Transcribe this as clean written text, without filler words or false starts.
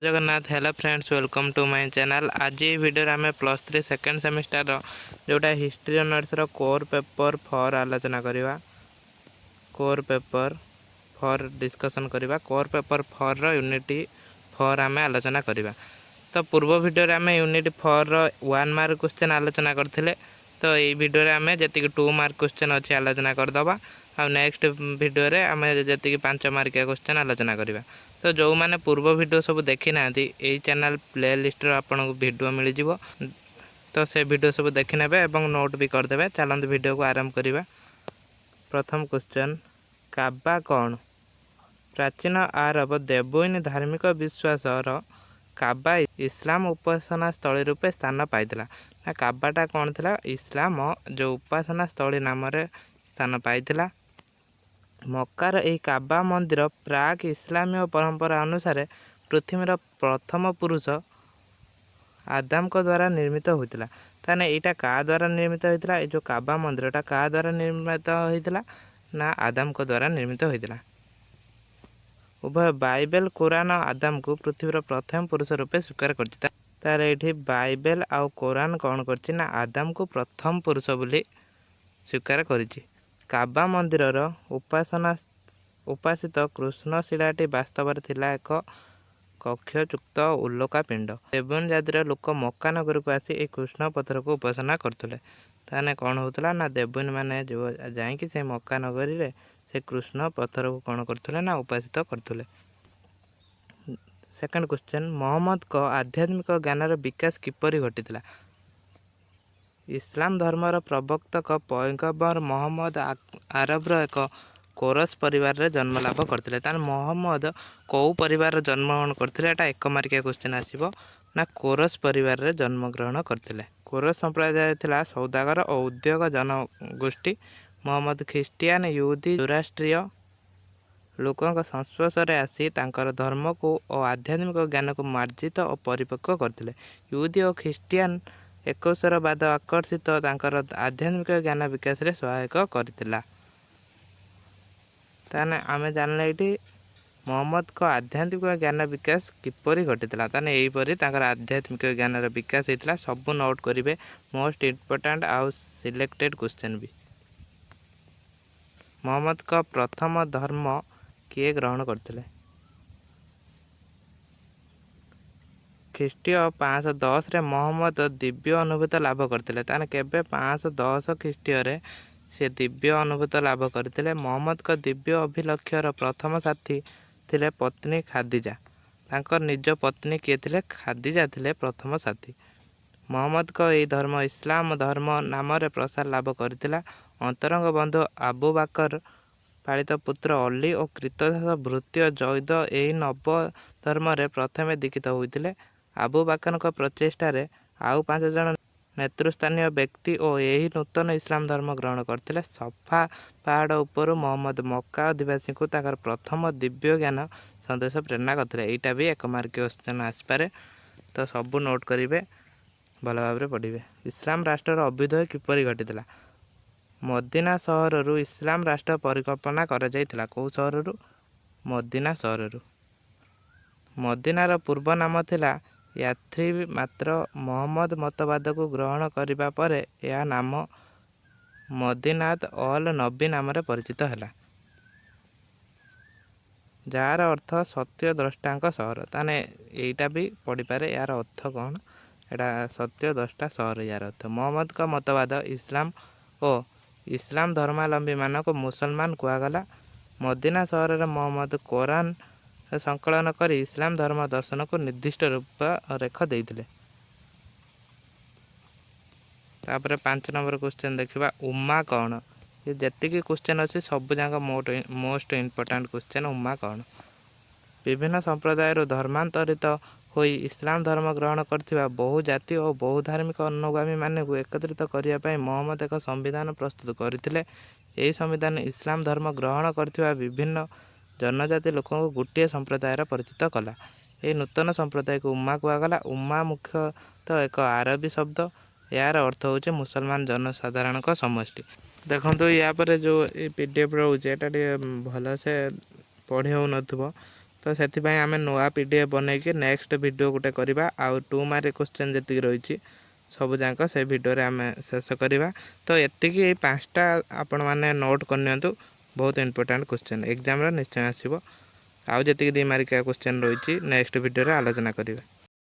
Jagannath hello friends welcome to my channel. आज ये video आम +3 सेकेंड सेमिस्टर जोटा हिस्ट्री ऑनर्स कोर पेपर 4 आलोचना करवा। कोर पेपर 4 डिस्कशन करवा। कोर पेपर 4 रो यूनिट 4 आम आलोचना करवा। तो पूर्व वीडियो आम यूनिट 4 रो 1 मार्क क्वेश्चन आलोचना करथिले। तो ये वीडियो आम जी 2 मार्क क्वेश्चन अच्छी आलोचना करदबा। आ नेक्स्ट वीडियो रे आम जी 5 मार्किया क्वेश्चन आलोचना करवा। तो जो मैंने पूर्व वीडियो सब देखी ना यही चैनल प्ले लिस्ट आपन को वीडियो मिल जाव। तो से वीडियो सब देखी ने और नोट भी करदे। चलते वीडियो को आरंभ करवा। प्रथम क्वेश्चन, काबा कौन? प्राचीन आरब देवोइन धार्मिक विश्वास काबा इस्लाम उपासना स्थली रूपे स्थान पाइला। ना काबाटा कौन था? इस्लाम जो उपासना स्थली नाम स्थान पाइला। मक्कार यह काबा मंदिर प्राग इस्लामीय परंपरा अनुसार पृथ्वीर प्रथम पुरुष आदम को द्वारा निर्मित होता। ताने यहाँ क्या द्वारा निर्मित होता? जो काबा मंदिरटा क्या द्वारा निर्मित होता? ना आदम को द्वारा निर्मित होता। उभय बाइबल कुरान आदम को पृथ्वीर प्रथम पुरुष रूपे स्वीकार करता। तार ये बाइबल आउ कुरान कौन कर आदम को प्रथम पुरुष बोली स्वीकार करिछि। काबा मंदिर उपासित कृष्णशिलाटी वास्तव थिला एक कक्षयुक्त उल्लका पिंड। देवन जातिर लोक मक्का नगर को आसी ए कृष्ण पत्थर को उपासना करते। ताने कौन होता ना देवन मैंने जो जाकि से मक्का नगरी रे से कृष्ण पत्थर को कौन करते ना उपासित करते। सेकंड क्वेश्चन, मोहम्मद को आध्यात्मिक ज्ञानर विकास किपरि घटी? इस्लाम धर्मर प्रवर्तक पैगंबर मोहम्मद आरबर एक कोरस परिवार रे जन्म लाभ करते। तान मोहम्मद कौ परिवार जन्म ग्रहण करते? एटा 1 मार्किया क्वेश्चन आसीबो। ना कोरस परिवार रे जन्म ग्रहण करते। कोरस संप्रदाय थिला सौदागर और उद्योग जनगोष्ठी। मोहम्मद ख्रीष्टियान यूदी जुराष्ट्रीय लोकों संस्पर्श में आसी तांकर धर्म को और आध्यात्मिक ज्ञान को मार्जित और परिपक्व करते। यूदी और ख्रीष्टियान एकस्वरवाद आकर्षित तांकर आध्यात्मिक ज्ञान विकास रे सहायक करथिला। ताने आमे जानले इटी मोहम्मद को आध्यात्मिक ज्ञान विकास किपरि घटिला। ताने एही परि तांकर आध्यात्मिक ज्ञान विकास हेतला। सब नोट करिवे, मोस्ट इम्पोर्टेंट आउ सिलेक्टेड क्वेश्चन भी। मोहम्मद का प्रथम धर्म किए ग्रहण करते? ख्रीष्टीय 510 रे मोहम्मद दिव्य अनुभूत लाभ करते। ताने केबे 510 ख्रीष्टीय रे से दिव्य अनुभूत लाभ करते। मोहम्मद का दिव्य अभिलक्षर प्रथम साथी थिले पत्नी खादिजा। तांकर निज पत्नी किए थिले? खादिजा थिले प्रथम साथी। मोहम्मद को यह धर्म इस्लाम धर्म नाम प्रसार लाभ करथिला। अंतरंग बंधु आबू बाकर पालित पुत्र अली और कृतदास भृत्य जैद यही नव धर्म रे प्रथमे दीक्षित होते। आबू बाकर प्रचेषार आउ 5 जन नेतृस्थानीय व्यक्ति और यही नूतन इस्लाम धर्म ग्रहण करते। सफा पहाड़ उपर मोहम्मद मक्का अधिवासी को ताकर प्रथम दिव्य ज्ञान संदेश प्रेरणा करते। यहाँ भी 1 मार्क क्वेश्चन आसपे। तो सबू नोट करेंगे, भल भाव पढ़े। इस्लाम राष्ट्र अभ्युदय किपरि घटी? मदीना सहरु इस्लाम राष्ट्र परिकल्पना करा जायतिला। कौ सहरु? मदीना सहरु। मदीनार पूर्व नाम थिला याथ्रिब। मात्र मोहम्मद मतवाद को ग्रहण करिबा परे यह नाम मदीनात अल नबी नाम परिचित है, जार अर्थ सत्य द्रष्टा सहर। ताने यहीटा भी पढ़ी पारे। यार अर्थ कौन? एटा सत्य द्रष्टा सहर यार अर्थ। मोहम्मद का मतवाद इस्लाम और इस्लाम धर्मावलंबी मानक मुसलमान कहगला। मदीना सहर में मोहम्मद कुरान संकलन कर इस्लाम धर्म दर्शन को निर्दिष्ट रूप रेख देते। तापर 5 नंबर क्वेश्चन देखा, उम्मा कौन? ये जतिक क्वेश्चन अच्छी सब जाक मोस्ट इम्पोर्टेंट क्वेश्चन। उम्मा कौन? विभिन्न संप्रदाय धर्मांतरित होई इस्लाम धर्म ग्रहण करथिबा बहु जाति और बहु धार्मिक अनुगामी माने को एकत्रित करने मोहम्मद एक संविधान प्रस्तुत करथिले। यही संविधान इस्लाम धर्म ग्रहण करथिबा विभिन्न जनजाति लोकों को गोटे संप्रदायर परिचित कला। ये नूतन संप्रदाय को उम्मा कहगला। उम्मा मुख्यतः एक आरबी शब्द। यार अर्थ होचे मुसलमान जनसाधारण का समष्टि। देखो तो या पर जो पीडीएफ रोचे भल से पढ़ी हो नथिबो। तो से आम नुआ पीडीएफ बनईकि नेक्स्ट वीडियो गोटे करवा आउ 2 मार्क क्वेश्चन जी रही सब जाक से वीडियो आम शेष करवा। तो ये 5टा आपण मैंने नोट करनी बहुत इंपोर्टेंट क्वेश्चन एग्जाम निश्चय आसो आउ जी 2 मार्किया क्वेश्चन रही नेक्स्ट वीडियो आलोचना करवा।